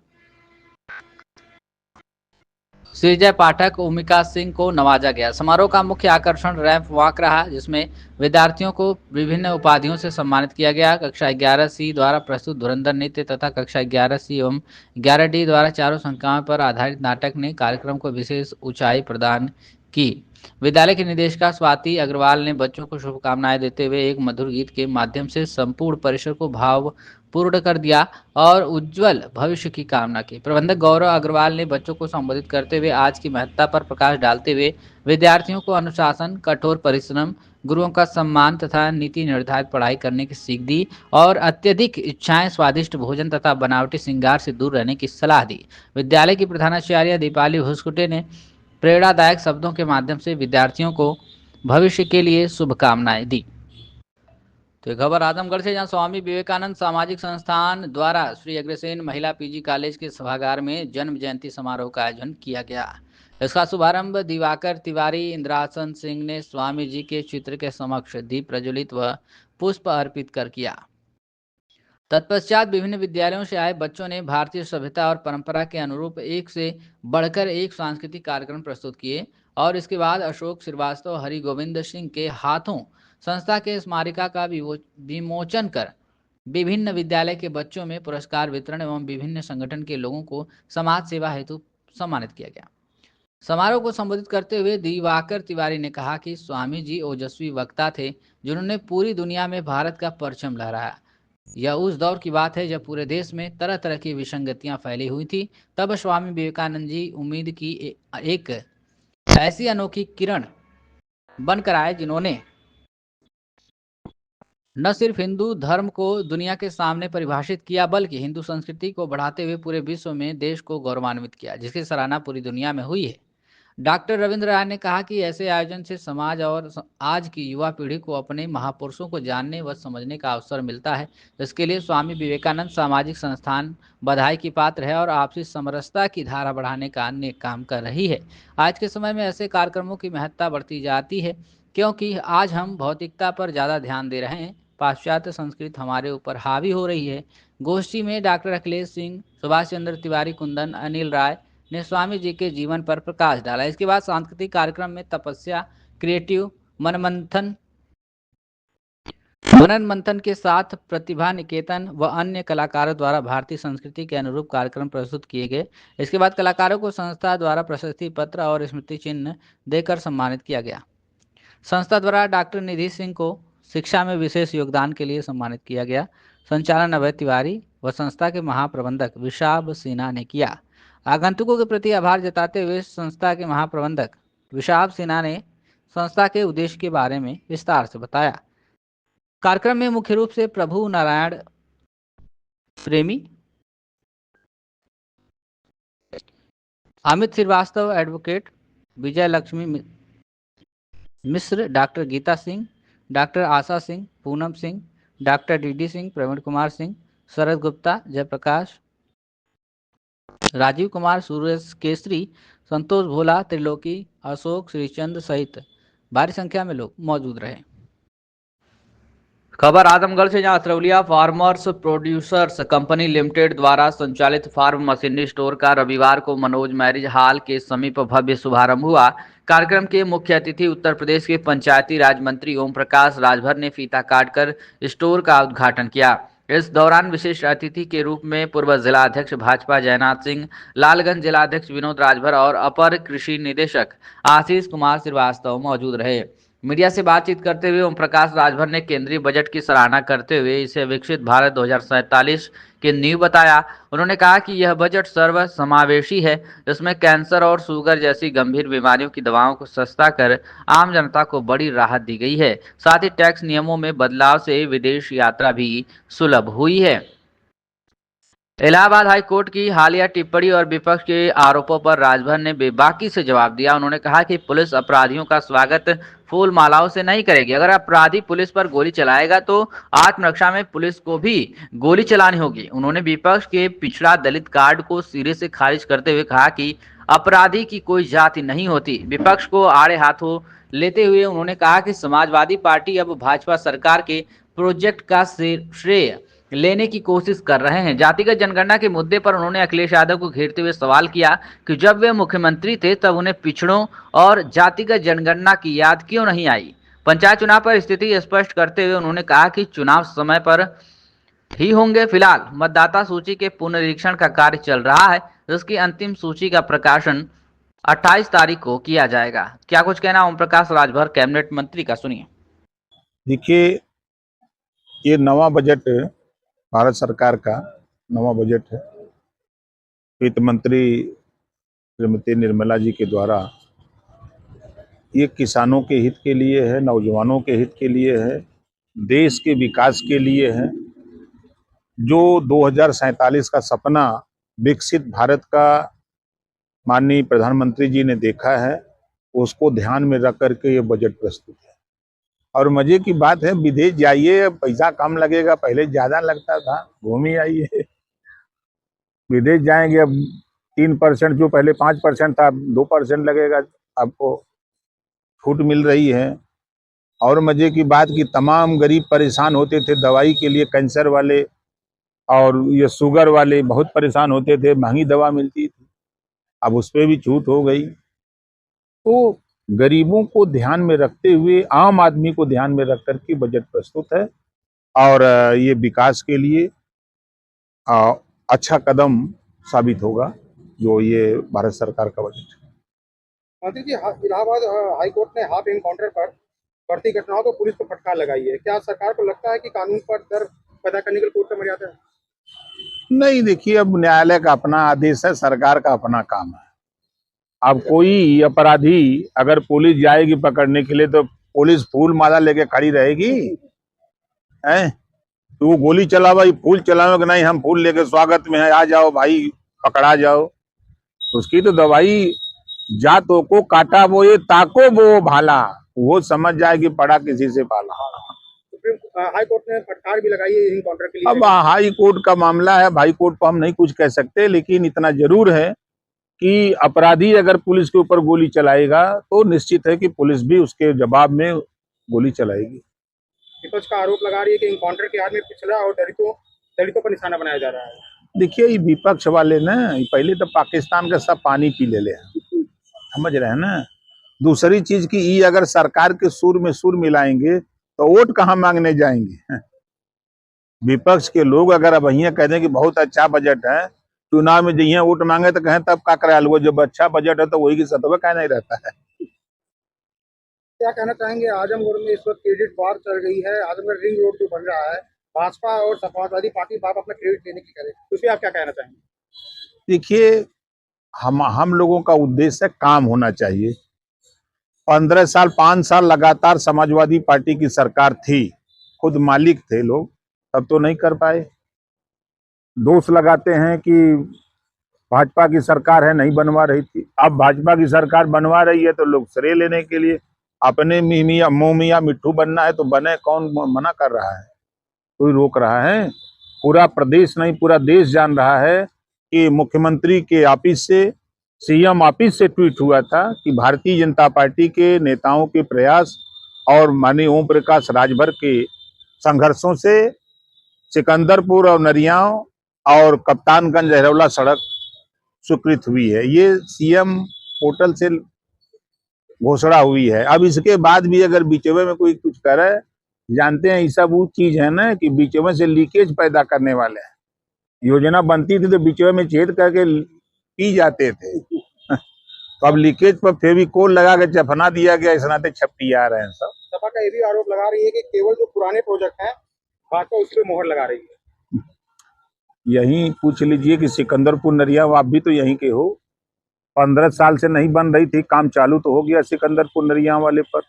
Shrijay पाठक, ओमिका सिंह को नवाजा गया। समारोह का मुख्य आकर्षण रैंप वॉक रहा, जिसमें विद्यार्थियों को विभिन्न उपाधियों से सम्मानित किया गया। कक्षा 11C द्वारा प्रस्तुत धुरंधर नृत्य तथा कक्षा 11C एवं 11D द्वारा चारों संख्याओं पर आधारित नाटक ने कार्यक्रम को विशेष ऊंचाई प्रदान की। विद्यालय की निदेशिका स्वाति अग्रवाल ने बच्चों को शुभकामनाएं देते हुए एक मधुर गीत के माध्यम से संपूर्ण परिसर को भावपूर्ण कर दिया और उज्जवल भविष्य की कामना की। प्रबंधक गौरव अग्रवाल ने बच्चों को संबोधित करते हुए आज की महत्ता पर प्रकाश डालते हुए विद्यार्थियों को अनुशासन, कठोर परिश्रम, गुरुओं का सम्मान तथा नीति निर्धारित पढ़ाई करने की सीख दी और अत्यधिक इच्छाएं, स्वादिष्ट भोजन तथा बनावटी श्रृंगार से दूर रहने की सलाह दी। विद्यालय की प्रधानाचार्य दीपाली भुस्कुटे ने प्रेरणादायक शब्दों के माध्यम से विद्यार्थियों को भविष्य के लिए शुभकामनाएं दी। तो ये खबर आजमगढ़ से, जहां स्वामी विवेकानंद सामाजिक संस्थान द्वारा श्री अग्रसेन महिला पीजी कॉलेज के सभागार में जन्म जयंती समारोह का आयोजन किया गया। इसका शुभारंभ दिवाकर तिवारी, इंद्रासन सिंह ने स्वामी जी के चित्र के समक्ष दीप प्रज्वलित व पुष्प अर्पित कर किया। तत्पश्चात विभिन्न विद्यालयों से आए बच्चों ने भारतीय सभ्यता और परंपरा के अनुरूप एक से बढ़कर एक सांस्कृतिक कार्यक्रम प्रस्तुत किए और इसके बाद अशोक श्रीवास्तव, हरि गोविंद सिंह के हाथों संस्था के स्मारिका का विमोचन कर विभिन्न विद्यालय के बच्चों में पुरस्कार वितरण एवं विभिन्न संगठन के लोगों को समाज सेवा हेतु सम्मानित किया गया। समारोह को संबोधित करते हुए दिवाकर तिवारी ने कहा कि स्वामी जी ओजस्वी वक्ता थे जिन्होंने पूरी दुनिया में भारत का परचम लहराया। यह उस दौर की बात है जब पूरे देश में तरह तरह की विसंगतियां फैली हुई थी। तब स्वामी विवेकानंद जी उम्मीद की एक ऐसी अनोखी किरण बनकर आए जिन्होंने न सिर्फ हिंदू धर्म को दुनिया के सामने परिभाषित किया बल्कि हिंदू संस्कृति को बढ़ाते हुए पूरे विश्व में देश को गौरवान्वित किया, जिसकी सराहना पूरी दुनिया में हुई है। डॉक्टर रविंद्र राय ने कहा कि ऐसे आयोजन से समाज और आज की युवा पीढ़ी को अपने महापुरुषों को जानने व समझने का अवसर मिलता है। इसके लिए स्वामी विवेकानंद सामाजिक संस्थान बधाई की पात्र है और आपसी समरसता की धारा बढ़ाने का नेक काम कर रही है। आज के समय में ऐसे कार्यक्रमों की महत्ता बढ़ती जाती है क्योंकि आज हम भौतिकता पर ज़्यादा ध्यान दे रहे हैं। पाश्चात्य संस्कृति हमारे ऊपर हावी हो रही है। गोष्ठी में डॉक्टर अखिलेश सिंह, सुभाष चंद्र तिवारी, कुंदन, अनिल राय ने स्वामी जी के जीवन पर प्रकाश डाला। इसके बाद सांस्कृतिक कार्यक्रम में तपस्या, क्रिएटिव मनन मंथन के साथ प्रतिभा निकेतन व अन्य कलाकारों द्वारा भारतीय संस्कृति के अनुरूप कार्यक्रम प्रस्तुत किए गए। इसके बाद कलाकारों को संस्था द्वारा प्रशस्ति पत्र और स्मृति चिन्ह देकर सम्मानित किया गया। संस्था द्वारा डॉक्टर निधि सिंह को शिक्षा में विशेष योगदान के लिए सम्मानित किया गया। संचालन अभय तिवारी व संस्था के महाप्रबंधक विशाब सिन्हा ने किया। आगंतुकों के प्रति आभार जताते हुए संस्था के महाप्रबंधक विशाब सिन्हा ने संस्था के उद्देश्य के बारे में विस्तार से बताया। कार्यक्रम में मुख्य रूप से प्रभु नारायण प्रेमी, अमित श्रीवास्तव एडवोकेट, विजय लक्ष्मी मिश्र, डॉक्टर गीता सिंह, डॉक्टर आशा सिंह, पूनम सिंह, डॉक्टर डीडी सिंह, प्रवीण कुमार सिंह, शरद गुप्ता, जयप्रकाश, राजीव कुमार, सूरज केसरी, संतोष भोला, त्रिलोकी, अशोक, श्रीचंद सहित भारी संख्या में लोग मौजूद रहे। खबर आजमगढ़ से, जहां Atraulia farmers producers company limited द्वारा संचालित फार्म मशीनरी स्टोर का रविवार को मनोज मैरिज हॉल के समीप भव्य शुभारंभ हुआ। कार्यक्रम के मुख्य अतिथि उत्तर प्रदेश के पंचायती राज मंत्री ओम प्रकाश राजभर ने फीता काटकर स्टोर का उद्घाटन किया। इस दौरान विशेष अतिथि के रूप में पूर्व जिला अध्यक्ष भाजपा जयनाथ सिंह, लालगंज जिला अध्यक्ष विनोद राजभर और अपर कृषि निदेशक आशीष कुमार श्रीवास्तव मौजूद रहे। मीडिया से बातचीत करते हुए ओम प्रकाश राजभर ने केंद्रीय बजट की सराहना करते हुए इसे विकसित भारत 2047 की नींव बताया। उन्होंने कहा कि यह बजट सर्व समावेशी है, जिसमें कैंसर और शुगर जैसी गंभीर बीमारियों की दवाओं को सस्ता कर आम जनता को बड़ी राहत दी गई है। साथ ही टैक्स नियमों में बदलाव से विदेश यात्रा भी सुलभ हुई है। इलाहाबाद हाई कोर्ट की हालिया टिप्पणी और विपक्ष के आरोपों पर राजभर ने बेबाकी से जवाब दिया। उन्होंने कहा कि पुलिस अपराधियों का स्वागत फूल मालाओं से नहीं करेगी। अगर अपराधी पुलिस पर गोली चलाएगा तो आत्मरक्षा में पुलिस को भी गोली चलानी होगी। उन्होंने विपक्ष के पिछड़ा दलित कार्ड को सिरे से खारिज करते हुए कहा कि अपराधी की कोई जाति नहीं होती। विपक्ष को आड़े हाथों लेते हुए उन्होंने कहा कि समाजवादी पार्टी अब भाजपा सरकार के प्रोजेक्ट का श्रेय लेने की कोशिश कर रहे हैं। जातिगत जनगणना के मुद्दे पर उन्होंने अखिलेश यादव को घेरते हुए सवाल किया कि जब वे मुख्यमंत्री थे तब उन्हें पिछड़ों और जातिगत जनगणना की याद क्यों नहीं आई। पंचायत चुनाव पर स्थिति स्पष्ट करते हुए उन्होंने कहा कि चुनाव समय पर ही होंगे। फिलहाल मतदाता सूची के पुनरीक्षण का कार्य चल रहा है, जिसकी अंतिम सूची का प्रकाशन 28 तारीख को किया जाएगा। क्या कुछ कहना ओम प्रकाश राजभर कैबिनेट मंत्री का, सुनिए। देखिए, ये नवा बजट भारत सरकार का नवा बजट है। वित्त मंत्री श्रीमती निर्मला जी के द्वारा ये किसानों के हित के लिए है, नौजवानों के हित के लिए है, देश के विकास के लिए है। जो 2047 का सपना विकसित भारत का माननीय प्रधानमंत्री जी ने देखा है, उसको ध्यान में रख करके ये बजट प्रस्तुत है। और मजे की बात है, विदेश जाइए, पैसा कम लगेगा, पहले ज्यादा लगता था, घूम ही आइए। विदेश जाएंगे, अब 3% जो पहले 5% था, 2% लगेगा, आपको छूट मिल रही है। और मजे की बात कि तमाम गरीब परेशान होते थे दवाई के लिए, कैंसर वाले और ये शुगर वाले बहुत परेशान होते थे, महंगी दवा मिलती थी, अब उस पर भी छूट हो गई। तो गरीबों को ध्यान में रखते हुए, आम आदमी को ध्यान में रख करके बजट प्रस्तुत है और ये विकास के लिए अच्छा कदम साबित होगा जो ये भारत सरकार का बजट है। मंत्री जी, इलाहाबाद हाई कोर्ट ने हाफ एनकाउंटर पर बढ़ती घटनाओं को पुलिस को फटकार लगाई है। क्या सरकार को लगता है कि कानून पर डर पैदा करने के लिए कोर्ट का मर्यादा है? नहीं, देखिए, अब न्यायालय का अपना आदेश है, सरकार का अपना काम है। अब कोई अपराधी अगर पुलिस जाएगी पकड़ने के लिए तो पुलिस फूल माला लेके खड़ी रहेगी? हैं? तो गोली चलावा, फूल चलाओ कि नहीं, हम फूल लेके स्वागत में है, आ जाओ भाई, पकड़ा जाओ। उसकी तो दवाई जातों को काटा वो ये ताको वो भाला, वो समझ जाए कि पड़ा किसी से पाला। हाई कोर्ट ने फटकार भी लगाई है एनकाउंटर के लिए। अब हाई कोर्ट का मामला है, हाई कोर्ट को हम नहीं कुछ कह सकते, लेकिन इतना जरूर है कि अपराधी अगर पुलिस के ऊपर गोली चलाएगा तो निश्चित है कि पुलिस भी उसके जवाब में गोली चलाएगी। विपक्ष का आरोप लगा रही है कि एनकाउंटर के आड़ में पिछड़ा और दलितों पर निशाना बनाया जा रहा है। देखिए, ये विपक्ष वाले ना पहले तो पाकिस्तान का सब पानी पी ले हैं, समझ रहे हैं ना। दूसरी चीज की ये अगर सरकार के सुर में सुर मिलाएंगे तो वोट कहाँ मांगने जाएंगे। विपक्ष के लोग अगर अब यहाँ कह दें कि बहुत अच्छा बजट है, चुनाव में जहाँ वोट मांगे तो कहें तब का करा लो, जब अच्छा बजट है तो वही की सतह कह नहीं रहता है। क्या कहना चाहेंगे, आजमगढ़ में इस वक्त क्रेडिट वार चल रही है, आजमगढ़ रिंग रोड जो बन रहा है, भाजपा और समाजवादी पार्टी बाप अपना क्रेडिट लेने की करे, उसमें आप क्या कहना चाहेंगे? देखिए, हम लोगों का उद्देश्य काम होना चाहिए। 15 साल 5 साल लगातार समाजवादी पार्टी की सरकार थी, खुद मालिक थे लोग, तब तो नहीं कर पाए। दोष लगाते हैं कि भाजपा की सरकार है नहीं बनवा रही थी, अब भाजपा की सरकार बनवा रही है तो लोग श्रेय लेने के लिए अपने मुंह मियां मिट्ठू बनना है तो बने, कौन मना कर रहा है, कोई रोक रहा है? पूरा प्रदेश नहीं पूरा देश जान रहा है कि मुख्यमंत्री के ऑफिस से, सीएम ऑफिस से ट्वीट हुआ था कि भारतीय जनता पार्टी के नेताओं के प्रयास और माननीय ओम प्रकाश राजभर के संघर्षों से सिकंदरपुर और नरियाव और कप्तानगंज अहरौला सड़क स्वीकृत हुई है। ये सीएम पोर्टल से घोषणा हुई है। अब इसके बाद भी अगर बीचवे में कोई कुछ करे, जानते हैं ये सब वो चीज है ना कि बीचवे से लीकेज पैदा करने वाले हैं। योजना बनती थी तो बीचवे में छेद करके पी जाते थे। तो अब लीकेज पर फेविकोल लगा के चफना दिया गया, इस नाते छपटी आ रहे हैं सब। सपा का ये भी आरोप लगा रही है कि केवल जो पुराने प्रोजेक्ट हैं भाजपा उस पर मोहर लगा रही है। यहीं पूछ लीजिए कि सिकंदरपुर नरियाव, आप भी तो यहीं के हो, 15 साल से नहीं बन रही थी, काम चालू तो हो गया सिकंदरपुर नरियाव वाले पर।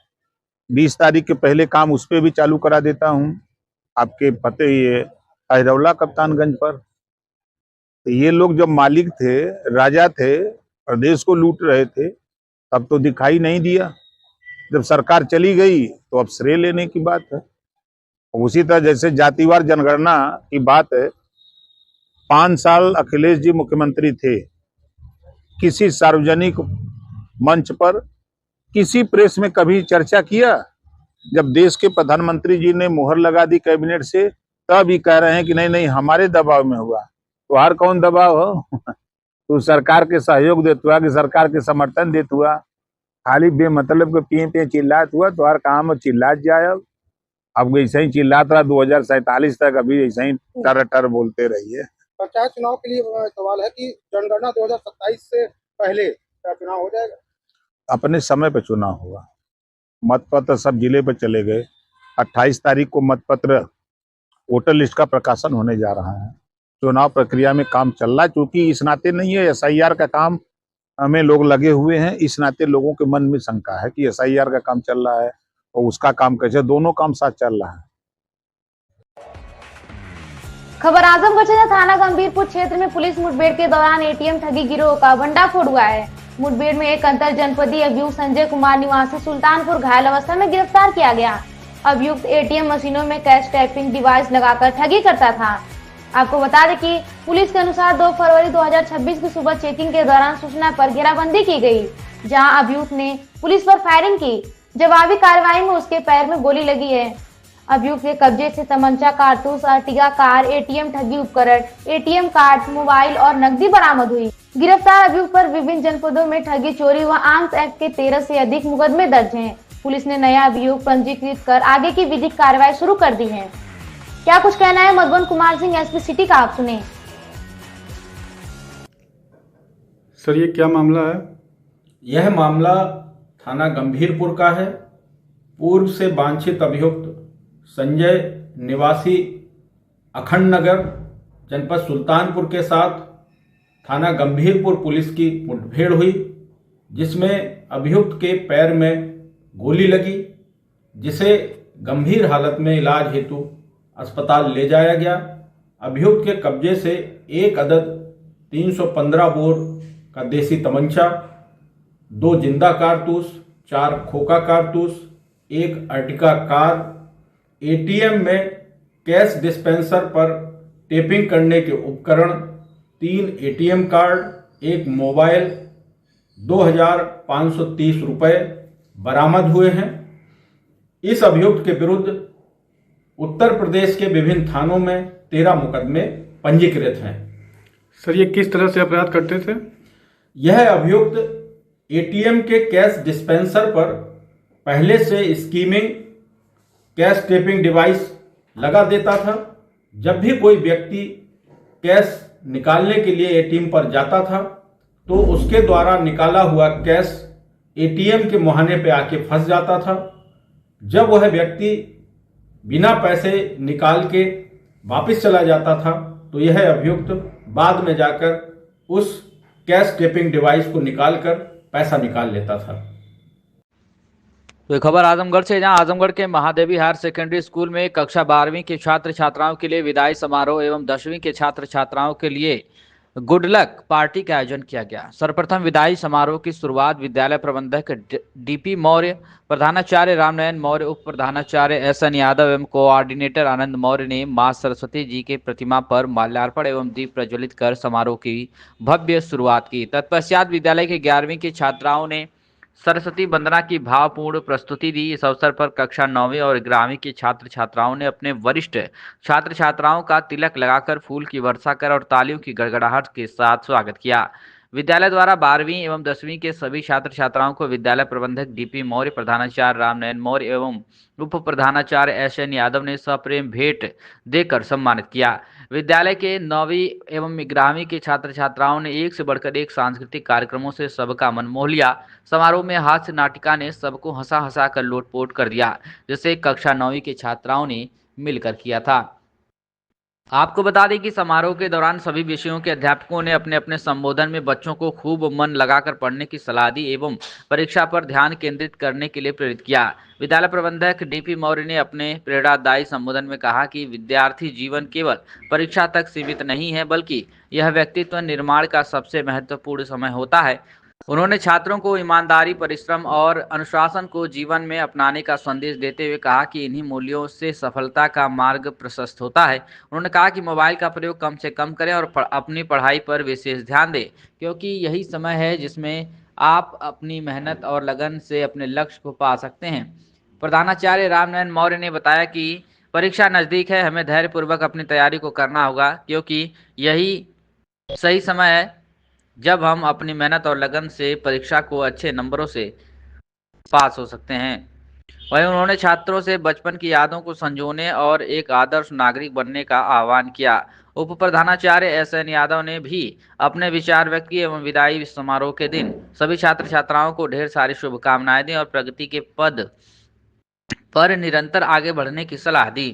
20 तारीख के पहले काम उस पर भी चालू करा देता हूँ, आपके पते ये अहरौला कप्तानगंज पर। तो ये लोग जब मालिक थे, राजा थे, प्रदेश को लूट रहे थे, तब तो दिखाई नहीं दिया। जब सरकार चली गई तो अब श्रेय लेने की बात है। उसी तरह जैसे जातिवार जनगणना की बात है, 5 साल अखिलेश जी मुख्यमंत्री थे, किसी सार्वजनिक मंच पर, किसी प्रेस में कभी चर्चा किया? जब देश के प्रधानमंत्री जी ने मुहर लगा दी कैबिनेट से, तब ही कह रहे हैं कि नहीं नहीं हमारे दबाव में हुआ। तो हर कौन दबाव हो? तो सरकार के सहयोग देते हुआ कि सरकार के समर्थन देते हुआ, खाली बेमतलब के पिए चिल्लात हुआ तो हर काम चिल्लात जाए। अब ऐसे ही चिल्लात रहा 2047 तक, अभी ऐसे ही टर टर बोलते रहिए। पंचायत चुनाव के लिए सवाल है कि जनगणना 2027 से पहले क्या चुनाव हो जाएगा? अपने समय पे चुनाव होगा। मतपत्र सब जिले पे चले गए। 28 तारीख को मतपत्र वोटर लिस्ट का प्रकाशन होने जा रहा है। चुनाव प्रक्रिया में काम चल रहा है, क्योंकि इस नाते नहीं है, SIR का काम हमें लोग लगे हुए हैं। इस नाते लोगों के मन में शंका है कि SIR का काम चल रहा है और उसका काम कैसे, दोनों काम साथ चल रहा है। खबर आजमगढ़ से थाना गंभीरपुर क्षेत्र में पुलिस मुठभेड़ के दौरान ATM ठगी गिरोह का भंडाफोड़ हुआ है। मुठभेड़ में एक अंतर जनपदीय अभियुक्त संजय कुमार निवासी सुल्तानपुर घायल अवस्था में गिरफ्तार किया गया। अभियुक्त ATM मशीनों में कैश टैपिंग डिवाइस लगाकर ठगी करता था। आपको बता दें कि पुलिस के अनुसार 2 फरवरी 2026 की सुबह चेकिंग के दौरान सूचना पर घेराबंदी की गई, जहां अभियुक्त ने पुलिस पर फायरिंग की। जवाबी कार्रवाई में उसके पैर में गोली लगी है। अभियुक्त के कब्जे से तमंचा, कारतूस, अर्टिगा कार, ATM ठगी उपकरण, ATM कार्ड, मोबाइल और नकदी बरामद हुई। गिरफ्तार अभियुक्त पर विभिन्न जनपदों में ठगी, चोरी व आर्म्स एक्ट के 13 से अधिक मुकदमे दर्ज हैं। पुलिस ने नया अभियुक्त पंजीकृत कर आगे की विधिक कार्रवाई शुरू कर दी है। क्या कुछ कहना है मधुबन कुमार सिंह SP सिटी का, आप सुने। सर, ये क्या मामला है? यह मामला थाना गंभीरपुर का है। पूर्व से वांछित अभियुक्त संजय निवासी अखंड नगर जनपद सुल्तानपुर के साथ थाना गंभीरपुर पुलिस की मुठभेड़ हुई, जिसमें अभियुक्त के पैर में गोली लगी, जिसे गंभीर हालत में इलाज हेतु अस्पताल ले जाया गया। अभियुक्त के कब्जे से एक अदद 315 बोर का देसी तमंचा, 2 जिंदा कारतूस, 4 खोखा कारतूस, 1 अर्टिगा कार, ATM में कैश डिस्पेंसर पर टेपिंग करने के उपकरण, 3 ATM कार्ड, 1 मोबाइल, 2530 रुपये बरामद हुए हैं। इस अभियुक्त के विरुद्ध उत्तर प्रदेश के विभिन्न थानों में 13 मुकदमे पंजीकृत हैं। सर, ये किस तरह से अपराध करते थे? यह अभियुक्त ATM के कैश डिस्पेंसर पर पहले से स्कीमिंग कैश टेपिंग डिवाइस लगा देता था। जब भी कोई व्यक्ति कैश निकालने के लिए ATM पर जाता था, तो उसके द्वारा निकाला हुआ कैश ATM के मुहाने पे आके फंस जाता था। जब वह व्यक्ति बिना पैसे निकाल के वापस चला जाता था, तो यह अभियुक्त बाद में जाकर उस कैश टेपिंग डिवाइस को निकालकर पैसा निकाल लेता था। तो खबर आजमगढ़ से, जहां आजमगढ़ के महादेवी हायर सेकेंडरी स्कूल में कक्षा 12वीं के छात्र छात्राओं के लिए विदाई समारोह एवं 10वीं के छात्र छात्राओं के लिए गुड लक पार्टी का आयोजन किया गया। सर्वप्रथम विदाई समारोह की शुरुआत विद्यालय प्रबंधक DP मौर्य, प्रधानाचार्य रामनयन मौर्य, उप प्रधानाचार्य SN यादव एवं कोऑर्डिनेटर आनंद मौर्य ने मां सरस्वती जी के प्रतिमा पर माल्यार्पण एवं दीप प्रज्वलित कर समारोह की भव्य शुरुआत की। तत्पश्चात विद्यालय के 11वीं की छात्राओं ने सरस्वती वंदना की भावपूर्ण प्रस्तुति दी। इस अवसर पर कक्षा 9वीं और 11वीं के छात्र छात्राओं ने अपने वरिष्ठ छात्र छात्राओं का तिलक लगाकर फूल की वर्षा कर और तालियों की गड़गड़ाहट के साथ स्वागत किया। विद्यालय द्वारा 12वीं एवं 10वीं के सभी छात्र छात्राओं को विद्यालय प्रबंधक DP मौर्य, प्रधानाचार्य रामनयन मौर्य एवं उप प्रधानाचार्य SN यादव ने सप्रेम भेंट देकर सम्मानित किया। विद्यालय के 9वीं एवं 11वीं के छात्र छात्राओं ने एक से बढ़कर एक सांस्कृतिक कार्यक्रमों से सबका मन मोह लिया। समारोह में हास्य नाटिका ने सबको हंसा हंसा कर लोटपोट कर दिया, जिसे कक्षा 9वीं के छात्राओं ने मिलकर किया था। आपको बता दें कि समारोह के दौरान सभी विषयों के अध्यापकों ने अपने अपने संबोधन में बच्चों को खूब मन लगाकर पढ़ने की सलाह दी एवं परीक्षा पर ध्यान केंद्रित करने के लिए प्रेरित किया। विद्यालय प्रबंधक DP मौर्य ने अपने प्रेरणादायी संबोधन में कहा कि विद्यार्थी जीवन केवल परीक्षा तक सीमित नहीं है, बल्कि यह व्यक्तित्व निर्माण का सबसे महत्वपूर्ण समय होता है। उन्होंने छात्रों को ईमानदारी, परिश्रम और अनुशासन को जीवन में अपनाने का संदेश देते हुए कहा कि इन्हीं मूल्यों से सफलता का मार्ग प्रशस्त होता है। उन्होंने कहा कि मोबाइल का प्रयोग कम से कम करें और अपनी पढ़ाई पर विशेष ध्यान दें, क्योंकि यही समय है जिसमें आप अपनी मेहनत और लगन से अपने लक्ष्य को पा सकते हैं। प्रधानाचार्य रामनयन मौर्य ने बताया कि परीक्षा नज़दीक है, हमें धैर्यपूर्वक अपनी तैयारी को करना होगा, क्योंकि यही सही समय है जब हम अपनी मेहनत और लगन से परीक्षा को अच्छे नंबरों से पास हो सकते हैं। वहीं उन्होंने छात्रों से बचपन की यादों को संजोने और एक आदर्श नागरिक बनने का आह्वान किया। उप प्रधानाचार्य SN यादव ने भी अपने विचार व्यक्त किए एवं विदाई समारोह के दिन सभी छात्र छात्राओं को ढेर सारी शुभकामनाएं दी और प्रगति के पद पर निरंतर आगे बढ़ने की सलाह दी।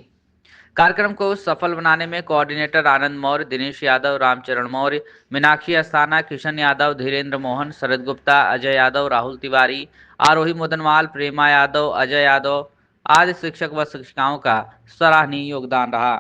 कार्यक्रम को सफल बनाने में कोऑर्डिनेटर आनंद मौर्य, दिनेश यादव, रामचरण मौर्य, मीनाक्षी अस्थाना, किशन यादव, धीरेन्द्र मोहन, शरद गुप्ता, अजय यादव, राहुल तिवारी, आरोही मोदनवाल, प्रेमा यादव, अजय यादव आदि शिक्षक व शिक्षिकाओं का सराहनीय योगदान रहा।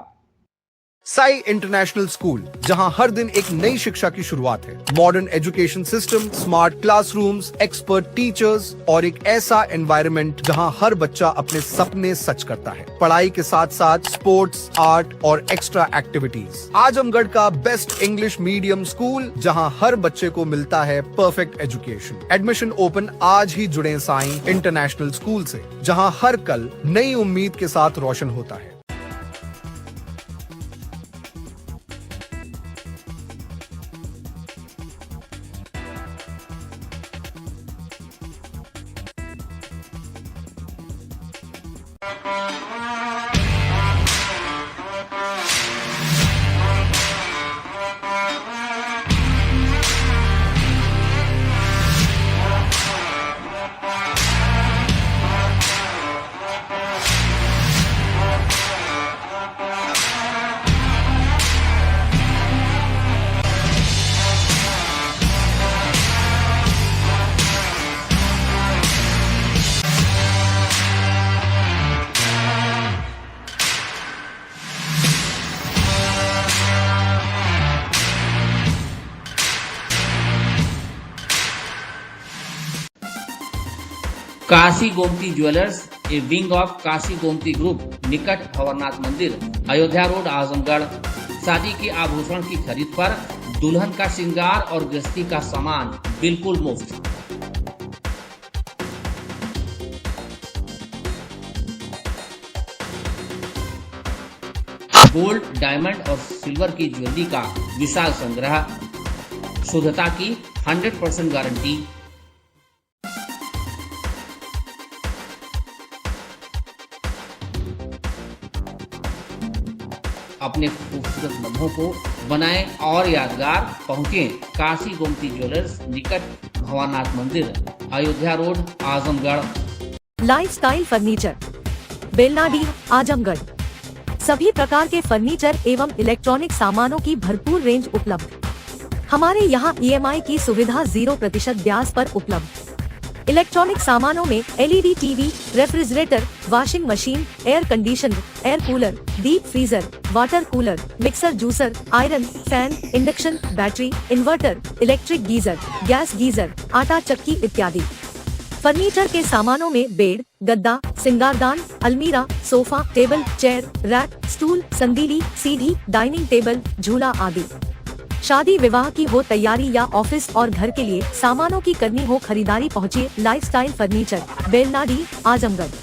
साई इंटरनेशनल स्कूल, जहां हर दिन एक नई शिक्षा की शुरुआत है। Modern education system, smart classrooms, expert teachers और एक ऐसा एनवायरनमेंट जहां हर बच्चा अपने सपने सच करता है। पढ़ाई के साथ साथ स्पोर्ट्स, आर्ट और एक्स्ट्रा एक्टिविटीज। आजमगढ़ का बेस्ट इंग्लिश मीडियम स्कूल, जहां हर बच्चे को मिलता है परफेक्ट एजुकेशन। एडमिशन ओपन आज ही जुड़े साई इंटरनेशनल स्कूल से, जहां हर कल नई उम्मीद के साथ रोशन होता है। Kashi Gomti jewellers, A wing of Kashi Gomti group, निकट भंवरनाथ मंदिर, अयोध्या रोड, आजमगढ़। शादी के आभूषण की खरीद पर दुल्हन का श्रृंगार और गृहस्थी का सामान बिल्कुल मुफ्त। गोल्ड, डायमंड और सिल्वर की ज्वेलरी का विशाल संग्रह, शुद्धता की 100% गारंटी। अपने खूबसूरत लम्हों को बनाएं और यादगार। पहुंचे काशी गोमती ज्वेलर्स, निकट भंवरनाथ मंदिर, Ayodhya road, Azamgarh. Lifestyle furniture, Belnadi, Azamgarh. सभी प्रकार के फर्नीचर एवं इलेक्ट्रॉनिक सामानों की भरपूर रेंज उपलब्ध। हमारे यहाँ EMI की सुविधा 0% ब्याज पर उपलब्ध। इलेक्ट्रॉनिक सामानों में LED TV, refrigerator, washing machine, air conditioner, air cooler, deep freezer, water cooler, mixer, juicer, iron, fan, induction, battery, inverter, electric geyser, gas geyser, आटा चक्की इत्यादि। फर्नीचर के सामानों में बेड, गद्दा, सिंगारदान, अलमीरा, sofa, table, chair, rack, stool, संदीली, सीढ़ी, डाइनिंग टेबल, झूला आदि। शादी विवाह की हो तैयारी या ऑफिस और घर के लिए सामानों की करनी हो खरीदारी, पहुंचिए लाइफस्टाइल फर्नीचर, बेलनाडी, आजमगढ़।